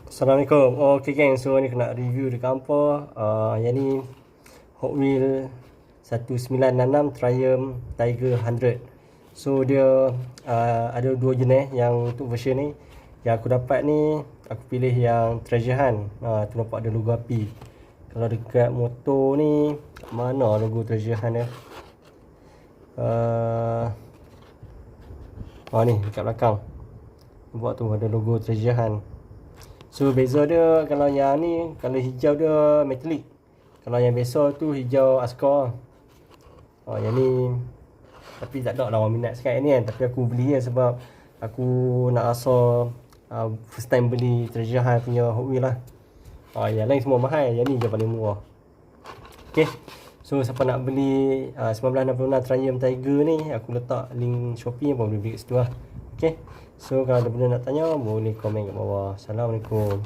Assalamualaikum. Okay geng, so ni kena review dekat hampa. Yang ni Hot Wheel 1966 Triumph Tiger 100. So dia ada dua jenis yang untuk version ni. Yang aku dapat ni, aku pilih yang Treasure Hunt. Tu nampak ada logo api. Kalau dekat motor ni, mana logo Treasure Hunt dia? Ni dekat belakang. Nampak tu ada logo Treasure Hunt. So beza dia, kalau yang ni, kalau hijau dia metalik. Kalau yang biasa tu hijau askar. Yang ni tapi tak ada lah orang minat sangat ni kan. Tapi aku beli kan sebab aku nak rasa first time beli Treasure Hunt punya Hot Wheel lah. Yang lain semua mahal, yang ni je paling murah. Okay, so siapa nak beli 1966 Triumph Tiger ni, aku letak link Shopee apa boleh beli kat situ lah. Okay, so kalau ada benda nak tanya boleh komen kat bawah. Assalamualaikum.